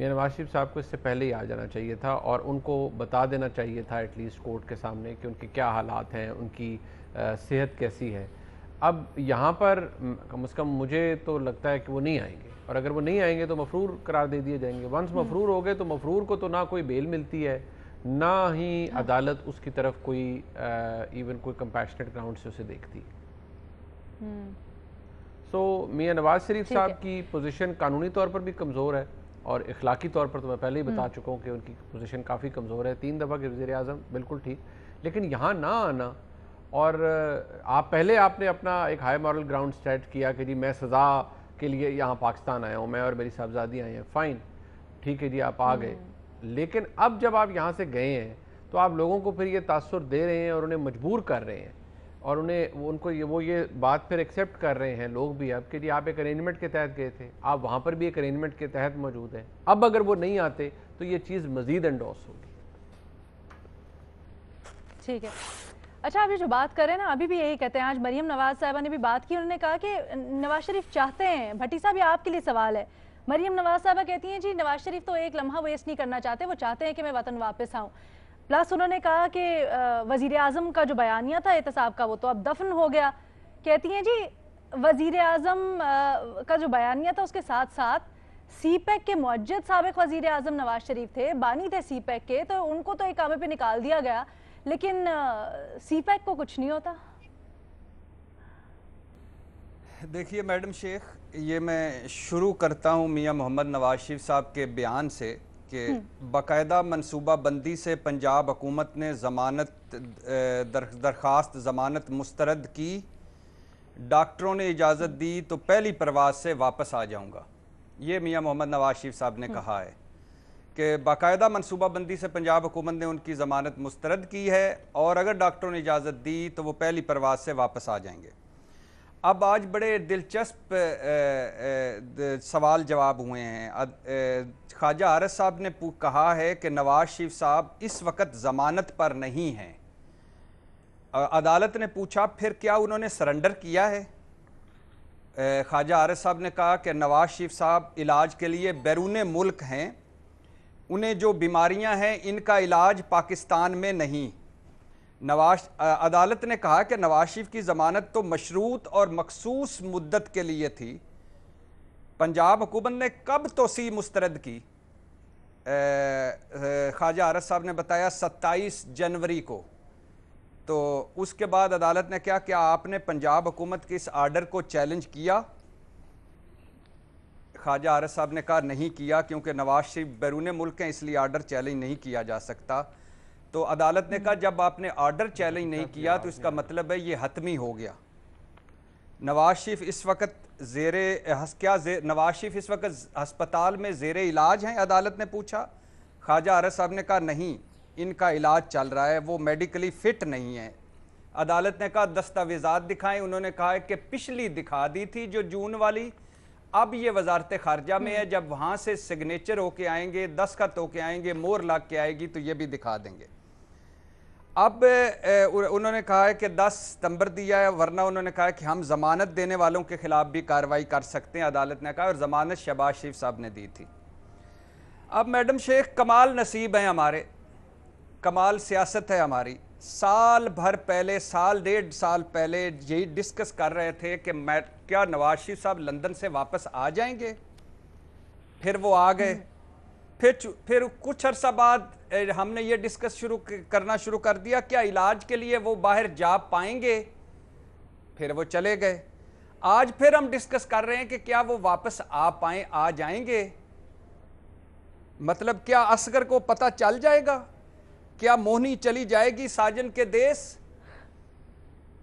میاں نواز شریف صاحب کو اس سے پہلے ہی آ جانا چاہیے تھا اور ان کو بتا دینا چاہیے تھا ایٹ لیسٹ کورٹ کے سامنے کہ ان کے کیا حالات ہیں, ان کی صحت کیسی ہے. اب یہاں پر کم از کم مجھے تو لگتا ہے کہ وہ نہیں آئیں گے, اور اگر وہ نہیں آئیں گے تو مفرور قرار دے دیے جائیں گے. ونس مفرور ہو گئے تو مفرور کو تو نہ کوئی بیل ملتی ہے, نہ ہی عدالت اس کی طرف کوئی ایون کوئی کمپیشنیٹ گراؤنڈ سے اسے دیکھتی. سو میاں نواز شریف صاحب کی پوزیشن قانونی طور پر بھی کمزور ہے, اور اخلاقی طور پر تو میں پہلے ہی بتا چکا ہوں کہ ان کی پوزیشن کافی کمزور ہے. 3 دفعہ کے وزیر اعظم بالکل ٹھیک, لیکن یہاں نہ آنا, اور آپ نے اپنا ایک ہائی مورل گراؤنڈ سیٹ کیا کہ جی میں سزا کے لیے یہاں پاکستان آیا ہوں, میں اور میری صاحبزادی آئے ہیں, فائن ٹھیک ہے جی آپ آ گئے, لیکن اب جب آپ یہاں سے گئے ہیں تو آپ لوگوں کو پھر یہ تاثر دے رہے ہیں اور انہیں مجبور کر رہے ہیں, اور ان کو وہ یہ بات پھر ایکسیپٹ کر رہے ہیں لوگ بھی اب کہ جی آپ ایک ارینجمنٹ کے تحت گئے تھے, آپ وہاں پر بھی ایک ارینجمنٹ کے تحت موجود ہیں. اب اگر وہ نہیں آتے تو یہ چیز مزید انڈوس ہوگی. ٹھیک ہے. اچھا آپ یہ جو بات کر رہے ہیں نا, ابھی بھی یہی کہتے ہیں, آج مریم نواز صاحبہ نے بھی بات کی, انہوں نے کہا کہ نواز شریف چاہتے ہیں, بھٹی صاحب یہ آپ کے لیے سوال ہے, مریم نواز صاحبہ کہتی ہیں جی نواز شریف تو ایک لمحہ ویسٹ نہیں کرنا چاہتے, وہ چاہتے ہیں کہ میں وطن واپس آؤں. پلس انہوں نے کہا کہ وزیر اعظم کا جو بیانیہ تھا احتساب کا وہ تو اب دفن ہو گیا. کہتی ہیں جی وزیر اعظم کا جو بیانیہ تھا اس کے ساتھ ساتھ سی پیک کے معجد سابق وزیر اعظم نواز شریف تھے, بانی تھے سی پیک کے, تو ان کو تو ایک کامے پہ نکال دیا گیا, لیکن سی پیک کو کچھ نہیں ہوتا. دیکھیے میڈم شیخ, یہ میں شروع کرتا ہوں میاں محمد نواز شریف صاحب کے بیان سے کہ باقاعدہ منصوبہ بندی سے پنجاب حکومت نے درخواست ضمانت مسترد کی, ڈاکٹروں نے اجازت دی تو پہلی پرواز سے واپس آ جاؤں گا. یہ میاں محمد نواز شریف صاحب نے کہا ہے کہ باقاعدہ منصوبہ بندی سے پنجاب حکومت نے ان کی ضمانت مسترد کی ہے, اور اگر ڈاکٹروں نے اجازت دی تو وہ پہلی پرواز سے واپس آ جائیں گے. اب آج بڑے دلچسپ سوال جواب ہوئے ہیں. خواجہ عارض صاحب نے کہا ہے کہ نواز شریف صاحب اس وقت ضمانت پر نہیں ہیں. عدالت نے پوچھا پھر کیا انہوں نے سرنڈر کیا ہے؟ خواجہ عارض صاحب نے کہا کہ نواز شریف صاحب علاج کے لیے بیرون ملک ہیں, انہیں جو بیماریاں ہیں ان کا علاج پاکستان میں نہیں. عدالت نے کہا کہ نواز شریف کی ضمانت تو مشروط اور مخصوص مدت کے لیے تھی. پنجاب حکومت نے کب توسیع مسترد کی؟ خواجہ عارض صاحب نے بتایا 27 جنوری کو. تو اس کے بعد عدالت نے کہا کہ آپ نے پنجاب حکومت کے اس آرڈر کو چیلنج کیا؟ خواجہ عارض صاحب نے کہا نہیں کیا, کیونکہ نواز شریف بیرون ملک ہیں اس لیے آرڈر چیلنج نہیں کیا جا سکتا. تو عدالت نے کہا جب آپ نے آرڈر چیلنج نہیں کیا تو اس کا مطلب ہے یہ حتمی ہو گیا. نواز شریف اس وقت نواز شریف اس وقت ہسپتال میں زیر علاج ہیں؟ عدالت نے پوچھا. خواجہ عارض صاحب نے کہا نہیں, ان کا علاج چل رہا ہے, وہ میڈیکلی فٹ نہیں ہے. عدالت نے کہا دستاویزات دکھائیں. انہوں نے کہا کہ پچھلی دکھا دی تھی جو جون والی, اب یہ وزارت خارجہ میں ہے, جب وہاں سے سگنیچر ہو کے آئیں گے, دستخط ہو کے آئیں گے, مور لگ کے آئے گی تو یہ بھی دکھا دیں گے. اب انہوں نے کہا ہے کہ 10 ستمبر دیا ہے, ورنہ انہوں نے کہا کہ ہم ضمانت دینے والوں کے خلاف بھی کارروائی کر سکتے ہیں, عدالت نے کہا, اور ضمانت شہباز شریف صاحب نے دی تھی. اب میڈم شیخ کمال نصیب ہیں ہمارے, کمال سیاست ہے ہماری. سال بھر پہلے, سال 1.5 سال پہلے یہی ڈسکس کر رہے تھے کہ کیا نواز شریف صاحب لندن سے واپس آ جائیں گے. پھر وہ آ گئے. پھر کچھ عرصہ بعد ہم نے یہ ڈسکس کرنا شروع کر دیا کیا علاج کے لیے وہ باہر جا پائیں گے. پھر وہ چلے گئے. آج پھر ہم ڈسکس کر رہے ہیں کہ کیا وہ واپس آ جائیں گے. مطلب کیا اصغر کو پتہ چل جائے گا؟ کیا موہنی چلی جائے گی ساجن کے دیس؟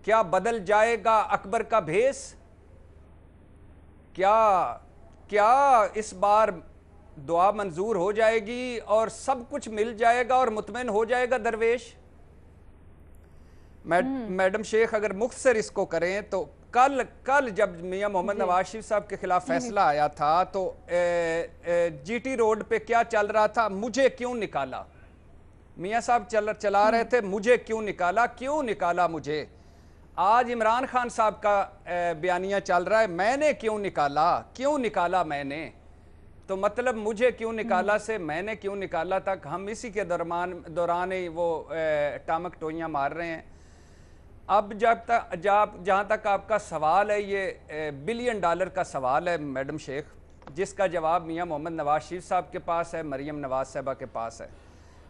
کیا بدل جائے گا اکبر کا بھیس؟ کیا اس بار دعا منظور ہو جائے گی اور سب کچھ مل جائے گا اور مطمئن ہو جائے گا درویش؟ میڈم شیخ اگر مختصر اس کو کریں تو کل جب میاں محمد نواز شریف صاحب کے خلاف فیصلہ آیا تھا تو جی ٹی روڈ پہ کیا چل رہا تھا؟ مجھے کیوں نکالا. میاں صاحب چلا رہے تھے مجھے کیوں نکالا مجھے. آج عمران خان صاحب کا بیانیہ چل رہا ہے میں نے کیوں نکالا میں نے. تو مطلب مجھے کیوں نکالا سے میں نے کیوں نکالا تک ہم اسی کے دوران ہی وہ ٹامک ٹوئیاں مار رہے ہیں. اب جہاں تک آپ کا سوال ہے، یہ $1 بلین کا سوال ہے میڈم شیخ، جس کا جواب میاں محمد نواز شریف صاحب کے پاس ہے، مریم نواز صاحبہ کے پاس ہے.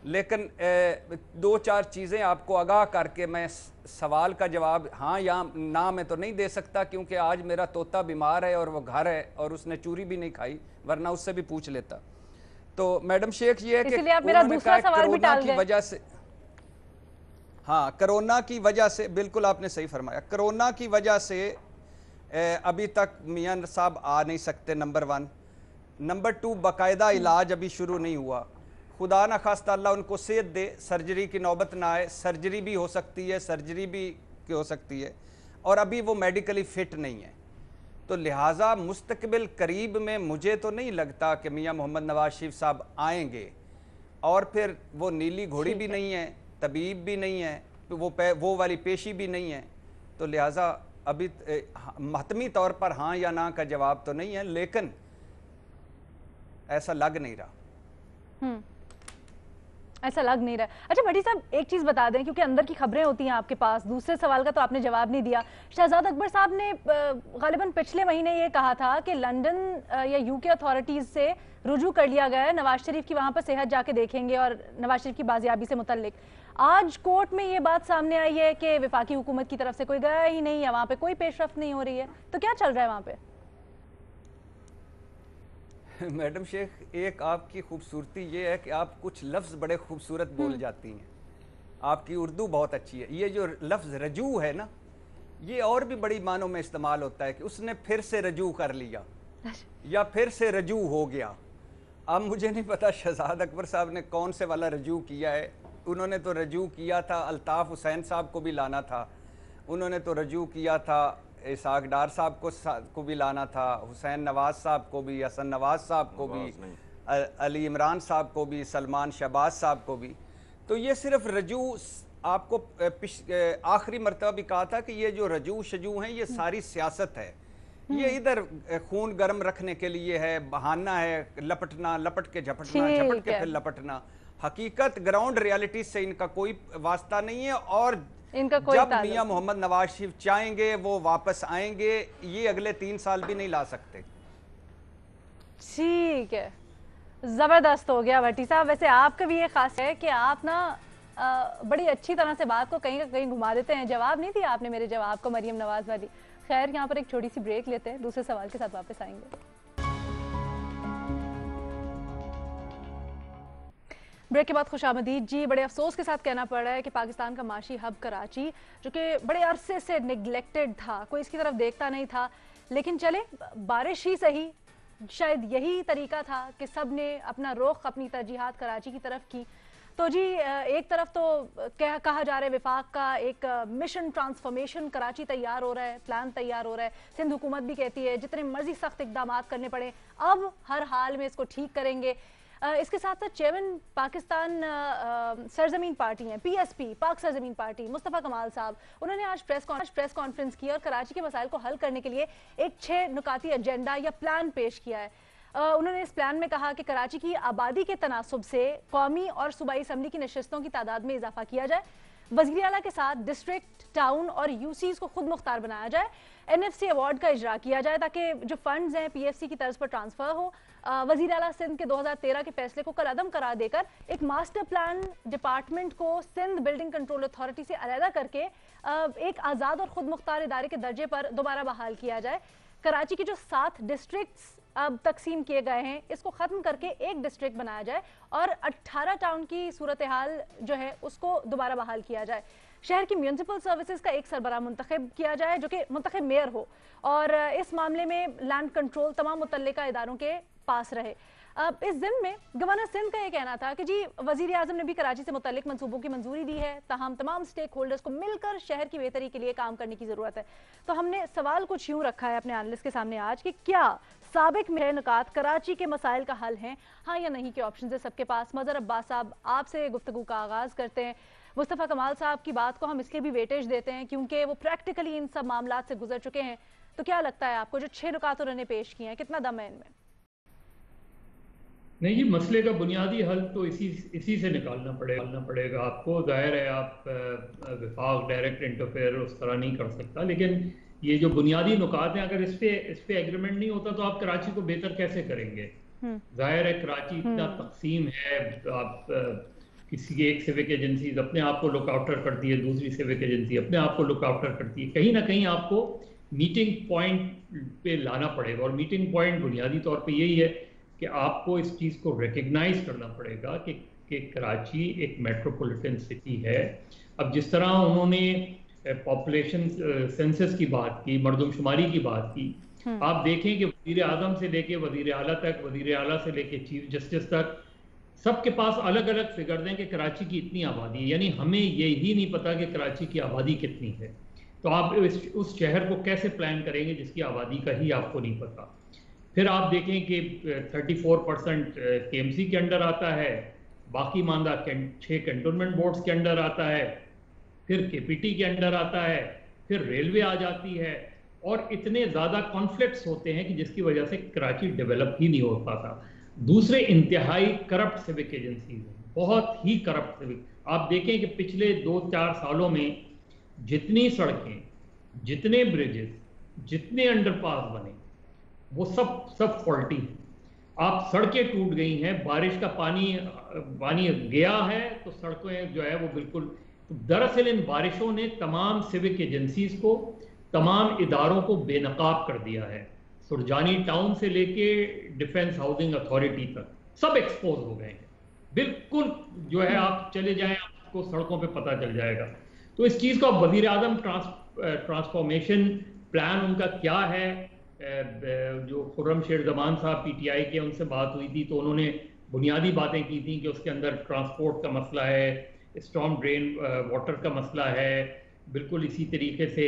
لیکن 2-4 چیزیں آپ کو آگاہ کر کے میں سوال کا جواب ہاں یا نہ میں تو نہیں دے سکتا، کیونکہ آج میرا طوطا بیمار ہے اور وہ گھر ہے اور اس نے چوری بھی نہیں کھائی، ورنہ اس سے بھی پوچھ لیتا. تو میڈم شیخ یہ ہے کہ انہوں نے کہا کرونا کی وجہ سے، ہاں کرونا کی وجہ سے، بالکل آپ نے صحیح فرمایا، کرونا کی وجہ سے ابھی تک میاں صاحب آ نہیں سکتے، نمبر 1. نمبر 2، باقاعدہ علاج ابھی شروع نہیں ہوا. خدا نہ خواستہ اللہ ان کو صحت دے، سرجری کی نوبت نہ آئے. سرجری بھی ہو سکتی ہے، سرجری بھی ہو سکتی ہے، اور ابھی وہ میڈیکلی فٹ نہیں ہے. تو لہٰذا مستقبل قریب میں مجھے تو نہیں لگتا کہ میاں محمد نواز شریف صاحب آئیں گے. اور پھر وہ نیلی گھوڑی بھی نہیں ہے، طبیب بھی نہیں ہے، وہ والی پیشی بھی نہیں ہے. تو لہٰذا ابھی حتمی طور پر ہاں یا نہ کا جواب تو نہیں ہے، لیکن ایسا لگ نہیں رہا. ایسا لگ نہیں رہا. اچھا بھٹی صاحب ایک چیز بتا دیں، کیونکہ اندر کی خبریں ہوتی ہیں آپ کے پاس، دوسرے سوال کا تو آپ نے جواب نہیں دیا. شہزاد اکبر صاحب نے غالباً پچھلے مہینے یہ کہا تھا کہ لنڈن یا UK اتھارٹیز سے رجوع کر لیا گیا ہے، نواز شریف کی وہاں پر صحت جا کے دیکھیں گے اور نواز شریف کی بازیابی سے متعلق. آج کورٹ میں یہ بات سامنے آئی ہے کہ وفاقی حکومت کی طرف سے کوئی گیا ہی نہیں ہے، وہاں پہ کوئی پیش رفت نہیں ہو رہی ہے. تو کیا چل رہا ہے وہاں پہ؟ میڈم شیخ ایک آپ کی خوبصورتی یہ ہے کہ آپ کچھ لفظ بڑے خوبصورت بول جاتی ہیں. آپ کی اردو بہت اچھی ہے. یہ جو لفظ رجوع ہے نا، یہ اور بھی بڑی معنوں میں استعمال ہوتا ہے کہ اس نے پھر سے رجوع کر لیا یا پھر سے رجوع ہو گیا. اب مجھے نہیں پتا شہزاد اکبر صاحب نے کون سے والا رجوع کیا ہے. انہوں نے تو رجوع کیا تھا الطاف حسین صاحب کو بھی لانا تھا، انہوں نے تو رجوع کیا تھا اسحاق ڈار صاحب کو بھی لانا تھا، حسین نواز صاحب کو بھی، حسن نواز صاحب کو بھی، علی عمران صاحب کو بھی، سلمان شہباز صاحب کو بھی. تو یہ صرف رجوع، آپ کو آخری مرتبہ بھی کہا تھا کہ یہ جو رجوع شجوع ہیں یہ ساری سیاست ہے. یہ ادھر خون گرم رکھنے کے لیے ہے، بہانہ ہے، لپٹنا، لپٹ کے جھپٹنا، جھپٹ کے پھر لپٹنا. حقیقت گراؤنڈ ریالٹی سے ان کا کوئی واسطہ نہیں ہے. اور جب میاں محمد نواز شریف چاہیں گے وہ واپس آئیں گے، یہ اگلے 3 سال بھی نہیں لا سکتے. ٹھیک ہے، زبردست ہو گیا بھٹی صاحب. ویسے آپ کا بھی یہ خاص ہے کہ آپ نا بڑی اچھی طرح سے بات کو کہیں کہیں گھما دیتے ہیں. جواب نہیں دیا آپ نے میرے جواب کو مریم نواز والی. خیر یہاں پر ایک چھوٹی سی بریک لیتے ہیں، دوسرے سوال کے ساتھ واپس آئیں گے. بریک کے بعد خوش آمدید جی. بڑے افسوس کے ساتھ کہنا پڑ رہا ہے کہ پاکستان کا معاشی ہب کراچی، جو کہ بڑے عرصے سے نیگلیکٹڈ تھا، کوئی اس کی طرف دیکھتا نہیں تھا، لیکن چلے بارش ہی صحیح، شاید یہی طریقہ تھا کہ سب نے اپنا رخ، اپنی ترجیحات کراچی کی طرف کی. تو جی ایک طرف تو کہا جا رہا ہے وفاق کا ایک مشن ٹرانسفارمیشن، کراچی تیار ہو رہا ہے، پلان تیار ہو رہا ہے. سندھ حکومت بھی کہتی ہے جتنے مرضی سخت اقدامات کرنے پڑے اب ہر حال میں اس کو ٹھیک کریں گے. اس کے ساتھ ساتھ چیئرمین پاکستان سرزمین پارٹی ہیں، PSP پاک سرزمین پارٹی، مصطفیٰ کمال صاحب، انہوں نے آج پریس کانفرنس کی اور کراچی کے مسائل کو حل کرنے کے لیے ایک 6 نکاتی ایجنڈا یا پلان پیش کیا ہے. انہوں نے اس پلان میں کہا کہ کراچی کی آبادی کے تناسب سے قومی اور صوبائی اسمبلی کی نشستوں کی تعداد میں اضافہ کیا جائے، وزیر اعلیٰ کے ساتھ ڈسٹرکٹ، ٹاؤن اور UCs کو خود مختار بنایا جائے، NFC ایوارڈ کا اجرا کیا جائے تاکہ جو فنڈز ہیں PFC کی طرز پر ٹرانسفر ہو. وزیر اعلیٰ سندھ کے 2013 کے فیصلے کو کل عدم قرار دے کر ایک ماسٹر پلان ڈپارٹمنٹ کو سندھ بلڈنگ کنٹرول اتھارٹی سے علیحدہ کر کے ایک آزاد اور خود مختار ادارے کے درجے پر دوبارہ بحال کیا جائے. کراچی کی جو 7 ڈسٹرکٹس اب تقسیم کیے گئے ہیں اس کو ختم کر کے ایک ڈسٹرکٹ بنایا جائے اور 18 ٹاؤن کی صورتحال جو ہے اس کو دوبارہ بحال کیا جائے. شہر کی میونسپل سروسز کا ایک سربراہ منتخب کیا جائے جو کہ منتخب میئر ہو اور اس معاملے میں لینڈ کنٹرول تمام متعلقہ اداروں کے پاس رہے. اس ضمن میں گورنر سندھ کا یہ کہنا تھا کہ جی وزیر اعظم نے بھی کراچی سے متعلق منصوبوں کی منظوری دی ہے، تاہم تمام سٹیک ہولڈرز کو مل کر شہر کی بہتری کے لیے کام کرنے کی ضرورت ہے. تو ہم نے سوال کچھ یوں رکھا ہے اپنے اینالسٹ کے سامنے آج کہ کیا سابق میں نکات کراچی کے مسائل کا حل ہیں، ہاں یا نہیں کے آپشنز ہے سب کے پاس. مظہر عباس صاحب آپ سے گفتگو کا آغاز کرتے ہیں. مصطفیٰ کمال صاحب کی بات کو ہم اس لیے بھی ویٹیج دیتے ہیں کیونکہ وہ پریکٹیکلی ان سب معاملات سے گزر چکے ہیں. تو کیا لگتا ہے آپ کو جو 6 نکات انہوں نے پیش کیے ہیں کتنا دم ہے ان میں؟ نہیں جی، مسئلے کا بنیادی حل تو اسی سے نکالنا پڑے گا آپ کو. ظاہر ہے آپ وفاق ڈائریکٹ انٹرفیئر اس طرح نہیں کر سکتا، لیکن یہ جو بنیادی نکات ہیں اگر اس پہ ایگریمنٹ نہیں ہوتا تو آپ کراچی کو بہتر کیسے کریں گے؟ ظاہر ہے کراچی اتنا تقسیم ہے، آپ کسی ایک سیوک ایجنسیز اپنے آپ کو لک آفٹر کرتی ہے، دوسری سیوک ایجنسی اپنے آپ کو لک آفٹر کرتی ہے. کہیں نہ کہیں آپ کو میٹنگ پوائنٹ پہ لانا پڑے گا، اور میٹنگ پوائنٹ بنیادی طور پہ یہی ہے کہ آپ کو اس چیز کو ریکگنائز کرنا پڑے گا کہ کراچی ایک میٹروپولیٹن سٹی ہے. اب جس طرح انہوں نے پاپولیشن سینسس کی بات کی، مردم شماری کی بات کی، آپ دیکھیں کہ وزیر اعظم سے لے کے وزیر اعلیٰ تک، وزیر اعلیٰ سے لے کے چیف جسٹس تک، سب کے پاس الگ الگ فگر دیں کہ کراچی کی اتنی آبادی ہے. یعنی ہمیں یہی نہیں پتا کہ کراچی کی آبادی کتنی ہے، تو آپ اس شہر کو کیسے پلان کریں گے جس کی آبادی کا ہی آپ کو نہیں پتا؟ پھر آپ دیکھیں کہ 34% کے ایم سی کے انڈر آتا ہے، باقی ماندہ 6 کنٹونمنٹ بورڈز کے انڈر آتا ہے، پھر کے پی ٹی کے انڈر آتا ہے، پھر ریلوے آ جاتی ہے، اور اتنے زیادہ کانفلکٹس ہوتے ہیں کہ جس کی وجہ سے کراچی ڈیولپ ہی نہیں ہو پاتا. دوسرے انتہائی کرپٹ سیوک ایجنسیز ہیں، بہت ہی کرپٹ سیوک. آپ دیکھیں کہ پچھلے 2-4 سالوں میں جتنی سڑکیں، جتنے بریجز، جتنے انڈر پاس بنے، وہ سب فالٹی ہیں. آپ سڑکیں ٹوٹ گئی ہیں، بارش کا پانی گیا ہے تو سڑکیں جو ہے وہ بالکل. دراصل ان بارشوں نے تمام سیوک ایجنسیز کو، تمام اداروں کو بے نقاب کر دیا ہے. سرجانی ٹاؤن سے لے کے ڈیفنس ہاؤسنگ اتھارٹی تک سب ایکسپوز ہو گئے ہیں بالکل. جو ہے آپ چلے جائیں آپ کو سڑکوں پہ پتہ چل جائے گا. تو اس چیز کو وزیر اعظم ٹرانسفارمیشن پلان ان کا کیا ہے؟ جو خرم شیر زمان صاحب پی ٹی آئی کے، ان سے بات ہوئی تھی تو انہوں نے بنیادی باتیں کی تھیں کہ اس کے اندر ٹرانسپورٹ کا مسئلہ ہے، اسٹارم ڈرین واٹر کا مسئلہ ہے، بالکل اسی طریقے سے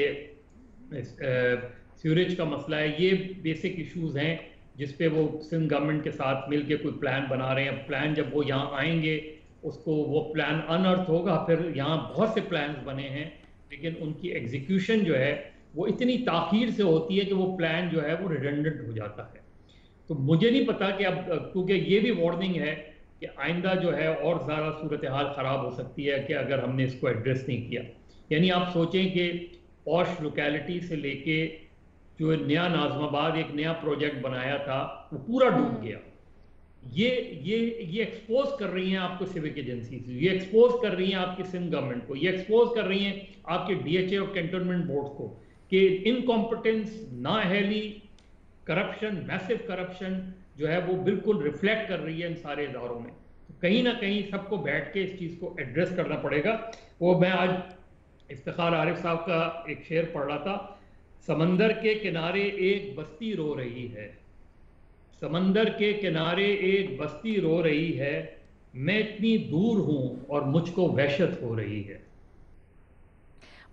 سیوریج کا مسئلہ ہے. یہ بیسک ایشوز ہیں جس پہ وہ سندھ گورنمنٹ کے ساتھ مل کے کوئی پلان بنا رہے ہیں. پلان جب وہ یہاں آئیں گے اس کو وہ پلان انرتھ ہوگا. پھر یہاں بہت سے پلانز بنے ہیں لیکن ان کی ایگزیکیوشن جو ہے وہ اتنی تاخیر سے ہوتی ہے کہ وہ پلان جو ہے وہ ریڈنڈنٹ ہو جاتا ہے. تو مجھے نہیں پتا کہ اب، کیونکہ یہ بھی وارننگ ہے کہ آئندہ جو ہے اور زیادہ صورتحال خراب ہو سکتی ہے کہ اگر ہم نے اس کو ایڈریس نہیں کیا. یعنی آپ سوچیں کہ پوش لوکیلٹی سے لے کے جو نیا ناظم آباد ایک نیا پروجیکٹ بنایا تھا وہ پورا ڈوب گیا. یہ ایکسپوز کر رہی ہیں آپ کو سیوک ایجنسیز، یہ ایکسپوز کر رہی ہیں آپ کی سندھ گورنمنٹ کو، یہ ایکسپوز کر رہی ہیں آپ کے ڈی ایچ اے اور کینٹونمنٹ بورڈ کو کہ انکمپٹنس، نااہلی، کرپشن، میسو کرپشن جو ہے وہ بالکل ریفلیکٹ کر رہی ہے ان سارے اداروں میں. کہیں نہ کہیں سب کو بیٹھ کے اس چیز کو ایڈریس کرنا پڑے گا. وہ میں آج افتخار عارف صاحب کا ایک شعر پڑھ رہا تھا، سمندر کے کنارے ایک بستی رو رہی ہے، سمندر کے کنارے ایک بستی رو رہی ہے، میں اتنی دور ہوں اور مجھ کو وحشت ہو رہی ہے.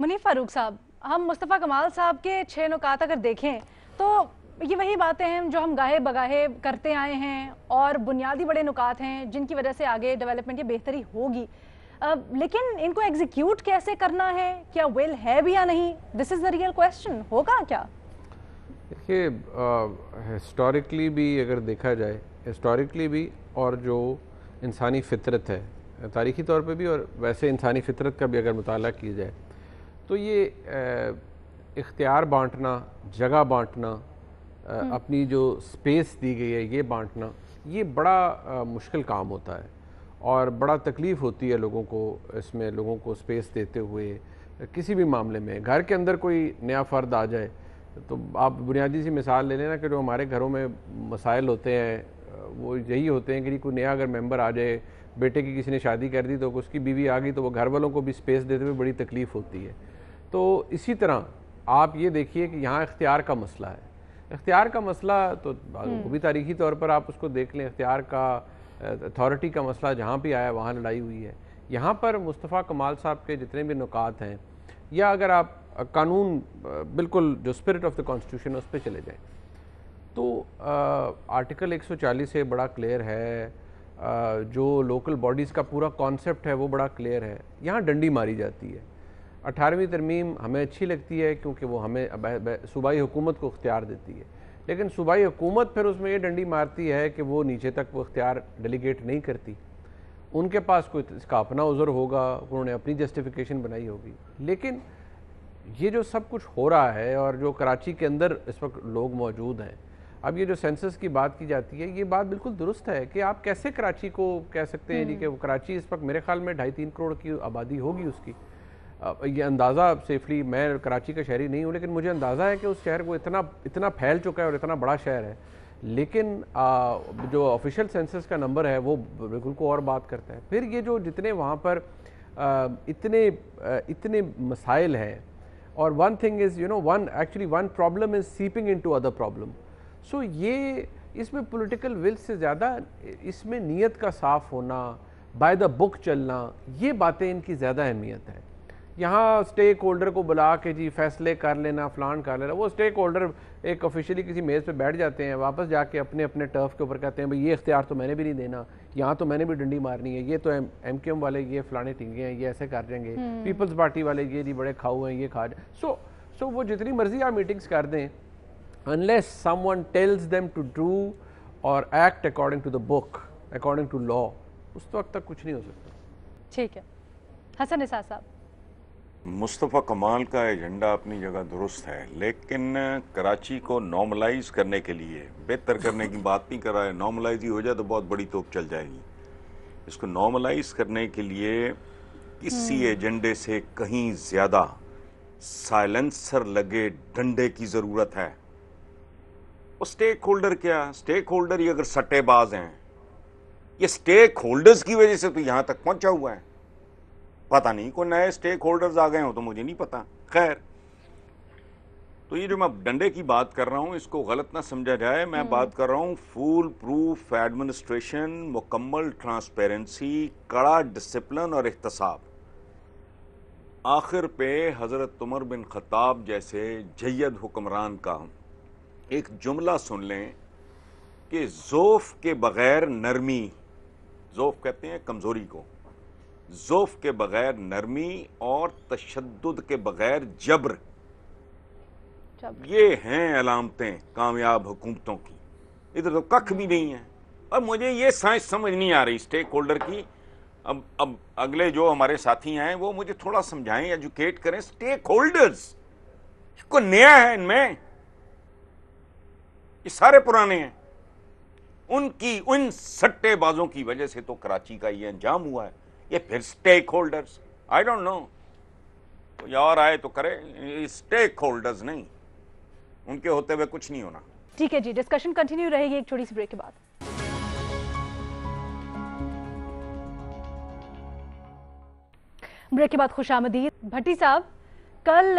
منیف فاروق صاحب، ہم مصطفیٰ کمال صاحب کے 6 نکات اگر دیکھیں تو یہ وہی باتیں ہیں جو ہم گاہے بگاہے کرتے آئے ہیں اور بنیادی بڑے نکات ہیں جن کی وجہ سے آگے ڈیولپمنٹ کی بہتری ہوگی. لیکن ان کو ایگزیکیوٹ کیسے کرنا ہے؟ کیا ول ہے بھی یا نہیں؟ دس از دا ریئل کویسچن. ہوگا کیا؟ دیکھیے، ہسٹوریکلی بھی اگر دیکھا جائے، ہسٹوریکلی بھی اور جو انسانی فطرت ہے تاریخی طور پہ بھی اور ویسے انسانی فطرت کا بھی اگر مطالعہ کیا جائے تو یہ اختیار بانٹنا، جگہ بانٹنا، اپنی جو سپیس دی گئی ہے یہ بانٹنا، یہ بڑا مشکل کام ہوتا ہے اور بڑا تکلیف ہوتی ہے لوگوں کو اس میں، لوگوں کو سپیس دیتے ہوئے. کسی بھی معاملے میں گھر کے اندر کوئی نیا فرد آ جائے تو آپ بنیادی سی مثال لے لینا کہ جو ہمارے گھروں میں مسائل ہوتے ہیں وہ یہی ہوتے ہیں کہ کوئی نیا اگر ممبر آ جائے، بیٹے کی کسی نے شادی کر دی تو اس کی بیوی آ گئی تو وہ گھر والوں کو بھی سپیس دیتے ہوئے بڑی تکلیف ہوتی ہے. تو اسی طرح آپ یہ دیکھیے کہ یہاں اختیار کا مسئلہ ہے. اختیار کا مسئلہ تو وہ بھی تاریخی طور پر آپ اس کو دیکھ لیں، اختیار کا، اتھارٹی کا مسئلہ جہاں بھی آیا وہاں لڑائی ہوئی ہے. یہاں پر مصطفیٰ کمال صاحب کے جتنے بھی نکات ہیں، یا اگر آپ قانون بالکل جو اسپرٹ آف دا کانسٹیٹیوشن اس پہ چلے جائیں تو آرٹیکل 140 سے بڑا کلیئر ہے، جو لوکل باڈیز کا پورا کانسیپٹ ہے وہ بڑا کلیئر ہے. یہاں ڈنڈی ماری جاتی ہے. 18ویں ترمیم ہمیں اچھی لگتی ہے کیونکہ وہ ہمیں صوبائی حکومت کو اختیار دیتی ہے، لیکن صوبائی حکومت پھر اس میں یہ ڈنڈی مارتی ہے کہ وہ نیچے تک وہ اختیار ڈیلیگیٹ نہیں کرتی. ان کے پاس کوئی اس کا اپنا عذر ہوگا, انہوں نے اپنی جسٹیفیکیشن بنائی ہوگی. لیکن یہ جو سب کچھ ہو رہا ہے اور جو کراچی کے اندر اس وقت لوگ موجود ہیں, اب یہ جو سینسس کی بات کی جاتی ہے, یہ بات بالکل درست ہے کہ آپ کیسے کراچی کو کہہ سکتے ہیں جی کہ کراچی اس وقت میرے خیال میں 2.5-3 کروڑ کی آبادی ہوگی اس کی. یہ اندازہ سیفلی, میں کراچی کا شہری نہیں ہوں, لیکن مجھے اندازہ ہے کہ اس شہر کو اتنا پھیل چکا ہے اور اتنا بڑا شہر ہے. لیکن جو آفیشیل سینسس کا نمبر ہے وہ بالکل کو اور بات کرتا ہے. پھر یہ جو جتنے وہاں پر اتنے مسائل ہیں, اور one thing is one problem is seeping into other problem. So یہ اس میں پولیٹیکل ول سے زیادہ اس میں نیت کا صاف ہونا, بائی دا بک چلنا, یہ باتیں ان کی زیادہ اہمیت ہے. یہاں سٹیک ہولڈر کو بلا کے جی فیصلے کر لینا, فلان کر لینا, وہ سٹیک ہولڈر ایک آفیشیلی کسی میز پہ بیٹھ جاتے ہیں, واپس جا کے اپنے ٹرف کے اوپر کہتے ہیں بھئی یہ اختیار تو میں نے بھی نہیں دینا, یہاں تو میں نے بھی ڈنڈی مارنی ہے, یہ تو ایم کیو ایم والے یہ فلانے ٹنگے ہیں, یہ ایسے کر جائیں گے, پیپلز پارٹی والے یہ جی بڑے کھاؤ ہیں, یہ کھا جائیں. سو وہ جتنی مرضی آپ میٹنگز کر دیں, unless someone tells them to do or act according to the book, according to law, اس وقت تک کچھ نہیں ہو سکتا. ٹھیک ہے. حسن نثار صاحب, مصطفیٰ کمال کا ایجنڈا اپنی جگہ درست ہے, لیکن کراچی کو نارملائز کرنے کے لیے, بہتر کرنے کی بات نہیں کر رہا ہے, نارملائز ہی ہو جائے تو بہت بڑی توپ چل جائے گی. اس کو نارملائز کرنے کے لیے کسی ایجنڈے سے کہیں زیادہ سائلنسر لگے ڈنڈے کی ضرورت ہے. وہ سٹیک ہولڈر کیا, سٹیک ہولڈر ہی اگر سٹے باز ہیں, یہ سٹیک ہولڈرز کی وجہ سے تو یہاں تک پہنچا ہوا ہے. پتہ نہیں کوئی نئے سٹیک ہولڈرز آ گئے ہوں تو مجھے نہیں پتا. خیر, تو یہ جو میں ڈنڈے کی بات کر رہا ہوں اس کو غلط نہ سمجھا جائے, میں بات کر رہا ہوں فول پروف ایڈمنسٹریشن, مکمل ٹرانسپیرنسی, کڑا ڈسپلن اور احتساب. آخر پہ حضرت عمر بن خطاب جیسے جید حکمران کا ایک جملہ سن لیں کہ ذوف کے بغیر نرمی, ذوف کہتے ہیں کمزوری کو, ذوف کے بغیر نرمی اور تشدد کے بغیر جبر, یہ ہیں علامتیں کامیاب حکومتوں کی. ادھر تو ککھ بھی نہیں ہے. اور مجھے یہ سائنس سمجھ نہیں آ رہی سٹیک ہولڈر کی. اب اگلے جو ہمارے ساتھی ہیں وہ مجھے تھوڑا سمجھائیں, ایجوکیٹ کریں. سٹیک ہولڈرز کوئی نیا ہے ان میں, یہ سارے پرانے ہیں. ان سٹے بازوں کی وجہ سے تو کراچی کا یہ انجام ہوا ہے. یہ پھر stake holders, I don't know, کوئی اور آئے تو کرے, سٹیک ہولڈرز نہیں, ان کے ہوتے ہوئے کچھ نہیں ہونا. ٹھیک ہے جی, ڈسکشن کنٹینیو رہے گی ایک چھوٹی سی بریک کے بعد. بریک کے بعد خوش آمدید. بھٹی صاحب, کل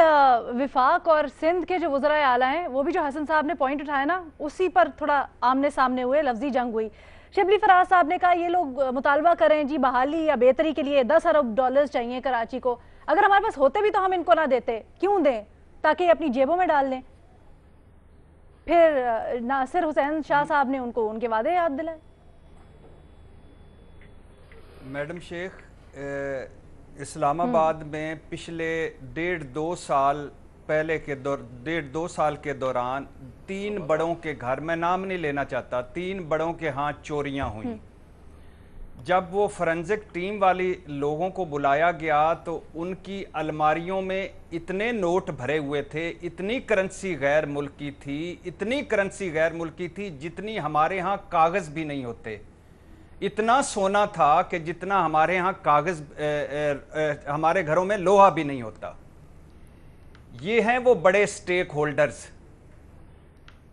وفاق اور سندھ کے جو وزرائے اعلیٰ ہیں وہ بھی جو حسن صاحب نے پوائنٹ اٹھایا نا, اسی پر تھوڑا آمنے سامنے ہوئے, لفظی جنگ ہوئی. شبلی فراز صاحب نے کہا یہ لوگ مطالبہ کریں جی بحالی یا بہتری کے لیے 10 ارب ڈالرز چاہیے کراچی کو, اگر ہمارے پاس ہوتے بھی تو ہم ان کو نہ دیتے, کیوں دیں, تاکہ اپنی جیبوں میں ڈال لیں. پھر ناصر حسین شاہ صاحب نے ان کو ان کے وعدے یاد دلائے. میڈم شیخ, اسلام آباد میں پچھلے 1.5-2 سال پہلے کے ڈیڑھ دو سال کے دوران 3 بڑوں کے گھر, میں نام نہیں لینا چاہتا, 3 بڑوں کے ہاں چوریاں ہوئیں. جب وہ فورنزک ٹیم والی لوگوں کو بلایا گیا تو ان کی الماریوں میں اتنے نوٹ بھرے ہوئے تھے, اتنی کرنسی غیر ملکی تھی, اتنی کرنسی غیر ملکی تھی جتنی ہمارے ہاں کاغذ بھی نہیں ہوتے. اتنا سونا تھا کہ جتنا ہمارے ہاں کاغذ, ہمارے گھروں میں لوہا بھی نہیں ہوتا. یہ ہیں وہ بڑے سٹیک ہولڈرز,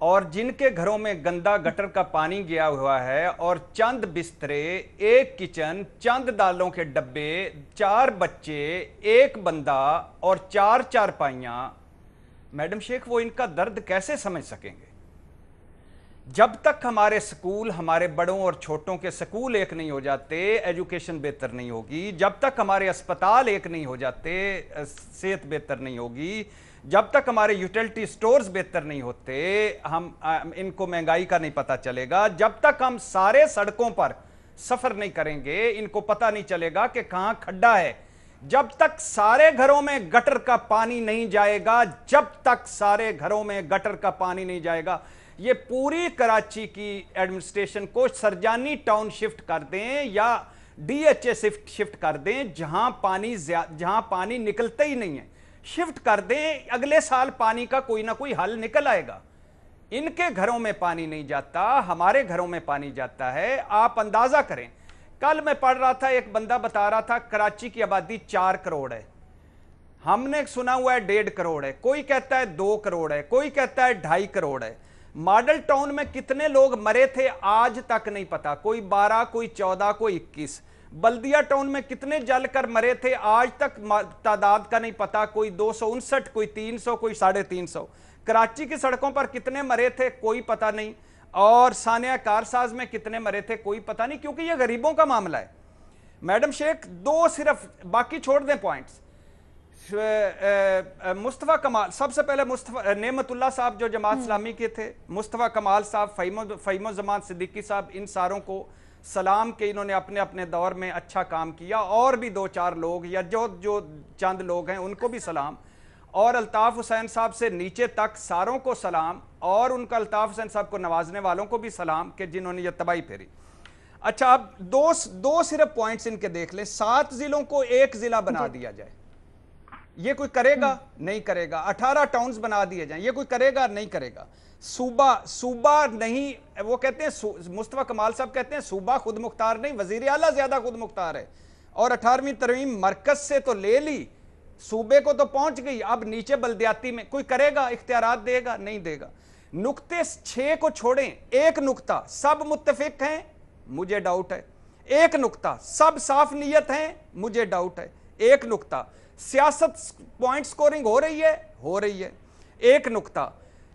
اور جن کے گھروں میں گندا گٹر کا پانی گیا ہوا ہے, اور چند بسترے, ایک کچن, چند دالوں کے ڈبے, 4 بچے, ایک بندہ اور 4 چارپائیاں. میڈم شیخ, وہ ان کا درد کیسے سمجھ سکیں گے؟ جب تک ہمارے سکول, ہمارے بڑوں اور چھوٹوں کے سکول ایک نہیں ہو جاتے, ایجوکیشن بہتر نہیں ہوگی. جب تک ہمارے اسپتال ایک نہیں ہو جاتے, صحت بہتر نہیں ہوگی. جب تک ہمارے یوٹیلٹی سٹورز بہتر نہیں ہوتے, ہم ان کو مہنگائی کا نہیں پتہ چلے گا. جب تک ہم سارے سڑکوں پر سفر نہیں کریں گے, ان کو پتہ نہیں چلے گا کہ کہاں کھڈا ہے. جب تک سارے گھروں میں گٹر کا پانی نہیں جائے گا, جب تک سارے گھروں میں گٹر کا پانی نہیں جائے گا, یہ پوری کراچی کی ایڈمنسٹریشن کو سرجانی ٹاؤن شفٹ کر دیں یا ڈی ایچ اے شفٹ کر دیں جہاں پانی نکلتا ہی نہیں ہے، شفٹ کر دیں، اگلے سال پانی کا کوئی نہ کوئی حل نکل آئے گا۔ ان کے گھروں میں پانی نہیں جاتا، ہمارے گھروں میں پانی جاتا ہے۔ آپ اندازہ کریں، کل میں پڑھ رہا تھا، ایک بندہ بتا رہا تھا کراچی کی آبادی 4 کروڑ ہے، ہم نے سنا ہوا ہے 1.5 کروڑ ہے، کوئی کہتا ہے 2 کروڑ ہے، کوئی کہتا ہے 2.5 کروڑ ہے۔ ماڈل ٹاؤن میں کتنے لوگ مرے تھے آج تک نہیں پتا، کوئی 12، کوئی 14، کوئی 21۔ بلدیہ ٹاؤن میں کتنے جل کر مرے تھے آج تک تعداد کا نہیں پتا، کوئی 259، کوئی 300، کوئی 350۔ کراچی کی سڑکوں پر کتنے مرے تھے کوئی پتہ نہیں، اور ثانیہ کارساز میں کتنے مرے تھے کوئی پتہ نہیں، کیونکہ یہ غریبوں کا معاملہ ہے۔ میڈم شیخ 2 صرف، باقی چھوڑ دیں پوائنٹس۔ مصطفیٰ کمال، سب سے پہلے نعمت اللہ صاحب جو جماعت اسلامی کے تھے، مصطفیٰ کمال صاحب، فہیم الزمان صدیقی صاحب، ان ساروں کو سلام کہ انہوں نے اپنے اپنے دور میں اچھا کام کیا، اور بھی 2-4 لوگ یا جو چند لوگ ہیں ان کو بھی سلام، اور الطاف حسین صاحب سے نیچے تک ساروں کو سلام، اور ان کا الطاف حسین صاحب کو نوازنے والوں کو بھی سلام کہ جنہوں نے یہ تباہی پھیری۔ اچھا، اب دو صرف پوائنٹس ان کے دیکھ لیں۔ 7 ضلعوں کو 1 ضلع بنا دیا جائے، یہ کوئی کرے گا؟ نہیں کرے گا۔ 18 ٹاؤنز بنا دیے جائیں، یہ کوئی کرے گا؟ نہیں کرے گا۔ صوبہ نہیں، وہ کہتے ہیں، مصطفیٰ کمال صاحب کہتے ہیں صوبہ خود مختار نہیں، وزیر اعلیٰ زیادہ خود مختار ہے، اور 18ویں ترمیم مرکز سے تو لے لی، صوبے کو تو پہنچ گئی، اب نیچے بلدیاتی میں کوئی کرے گا؟ اختیارات دے گا؟ نہیں دے گا۔ نقطے 6 کو چھوڑیں، 1 نقطہ سب متفق ہیں، مجھے ڈاؤٹ ہے۔ 1 نقطہ سب صاف نیت ہیں، مجھے ڈاؤٹ ہے۔ 1 نقطہ سیاست پوائنٹ سکورنگ ہو رہی ہے، ہو رہی ہے۔ 1 نقطہ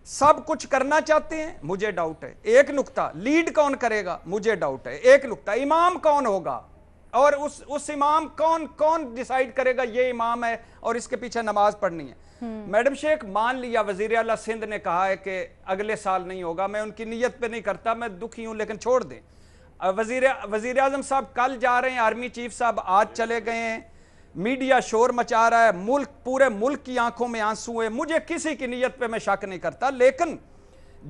سب کچھ کرنا چاہتے ہیں، مجھے ڈاؤٹ ہے۔ 1 نقطہ لیڈ کون کرے گا؟ مجھے ڈاؤٹ ہے۔ 1 نقطہ امام کون ہوگا، اور اس امام کون ڈیسائیڈ کرے گا یہ امام ہے اور اس کے پیچھے نماز پڑھنی ہے؟ میڈم شیخ مان لیا وزیر اعلیٰ سندھ نے کہا ہے کہ اگلے سال نہیں ہوگا، میں ان کی نیت پہ نہیں کرتا، میں دکھی ہوں، لیکن چھوڑ دیں۔ وزیر اعظم صاحب کل جا رہے ہیں، آرمی چیف صاحب آج چلے گئے ہیں، میڈیا شور مچا رہا ہے، پورے ملک کی آنکھوں میں آنسو ہے، مجھے کسی کی نیت پہ میں شک نہیں کرتا، لیکن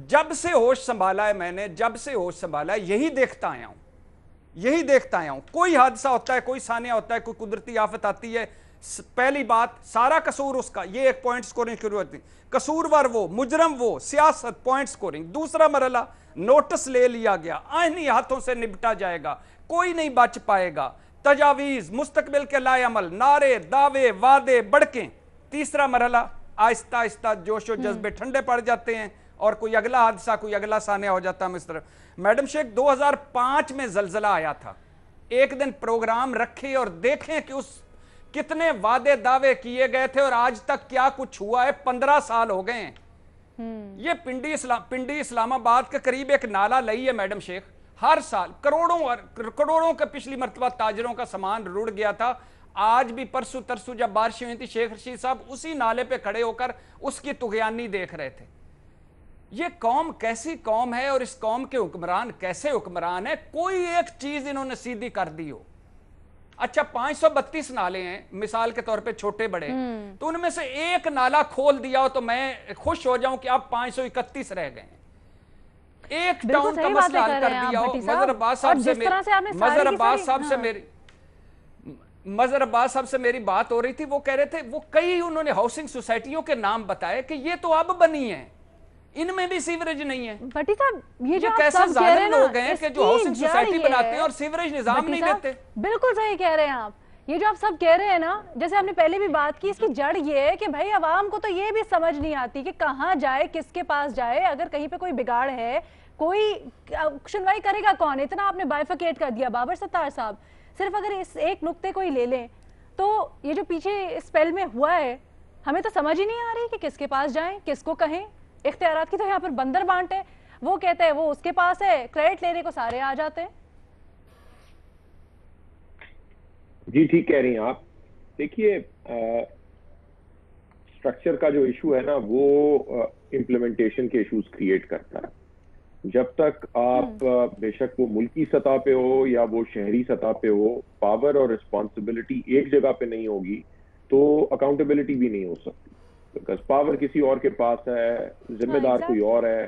جب سے ہوش سنبھالا ہے میں نے، جب سے ہوش سنبھالا ہے یہی دیکھتا آیا ہوں، کوئی حادثہ ہوتا ہے، کوئی سانحہ ہوتا ہے، کوئی قدرتی آفت آتی ہے، پہلی بات سارا قصور اس کا، یہ ایک پوائنٹ سکورنگ شروع ہوتی ہے، قصورور وہ، مجرم وہ، سیاست پوائنٹ سکورنگ۔ دوسرا مرحلہ نوٹس لے لیا گیا، آئینی ہاتھوں سے نپٹا جائے گا، کوئی نہیں بچ پائے گا، تجاویز، مستقبل کے لائے عمل، نعرے، دعوے، وعدے، بڑکیں۔ تیسرا مرحلہ آہستہ آہستہ جوش و جذبے ٹھنڈے پڑ جاتے ہیں اور کوئی اگلا حادثہ، کوئی اگلا سانحہ ہو جاتا ہے اس طرح۔ میڈم شیخ 2005 میں زلزلہ آیا تھا، ایک دن پروگرام رکھے اور دیکھیں کہ کتنے وعدے دعوے کیے گئے تھے اور آج تک کیا کچھ ہوا ہے، 15 سال ہو گئے ہیں۔ یہ پنڈی اسلام آباد کے قریب ایک نالہ لئی ہے میڈم شیخ، ہر سال کروڑوں کا پچھلی مرتبہ تاجروں کا سامان رڑ گیا تھا۔ آج بھی پرسوں ترسوں جب بارشیں ہوئی تھی، شیخ رشید صاحب اسی نالے پہ کھڑے ہو کر اس کی طغیانی دیکھ رہے تھے۔ یہ قوم کیسی قوم ہے اور اس قوم کے حکمران کیسے حکمران ہیں؟ کوئی ایک چیز انہوں نے سیدھی کر دی ہو۔ اچھا 532 نالے ہیں مثال کے طور پہ چھوٹے بڑے، تو ان میں سے ایک نالا کھول دیا ہو تو میں خوش ہو جاؤں کہ اب 531 رہ گئے ہیں۔ ایک ٹاؤن کا مسئلہ حل کر دیا ہو۔ مظہر عباس صاحب سے میری بات ہو رہی تھی، وہ کہہ رہے تھے وہ کئی انہوں نے ہاؤسنگ سوسائٹیوں کے نام بتائے کہ یہ تو اب بنی ہیں، ان میں بھی سیوریج نہیں ہے۔ بھٹی صاحب یہ جو کیسے ظالم لوگ ہیں کہ جو ہاؤسنگ سوسائٹی بناتے ہیں اور سیوریج نظام نہیں دیتے۔ بالکل صحیح کہہ رہے ہیں آپ، یہ جو آپ سب کہہ رہے ہیں نا، جیسے ہم نے پہلے بھی بات کی، اس کی جڑ یہ ہے کہ بھائی عوام کو تو یہ بھی سمجھ نہیں آتی کہ کہاں جائے، کس کے پاس جائے، اگر کہیں پہ کوئی بگاڑ ہے کوئی سنوائی کرے گا کون؟ اتنا آپ نے بائیفیکیٹ کر دیا بابر ستار صاحب۔ صرف اگر اس ایک نقطے کو ہی لے لیں تو یہ جو پیچھے اس پہل میں ہوا ہے، ہمیں تو سمجھ ہی نہیں آ رہی کہ کس کے پاس جائیں، کس کو کہیں۔ اختیارات کی تو یہاں پر بندر بانٹ ہے، وہ کہتا ہے وہ اس کے پاس ہے، کریڈٹ لینے کو سارے آ جاتے ہیں۔ جی ٹھیک کہہ رہی ہیں آپ۔ دیکھیے اسٹرکچر کا جو ایشو ہے نا، وہ امپلیمنٹیشن کے ایشوز کریٹ کرتا ہے۔ جب تک آپ بے شک وہ ملکی سطح پہ ہو یا وہ شہری سطح پہ ہو، پاور اور رسپانسبلٹی ایک جگہ پہ نہیں ہوگی تو اکاؤنٹیبلٹی بھی نہیں ہو سکتی، بیکاز پاور کسی اور کے پاس ہے، ذمہ دار کوئی اور ہے۔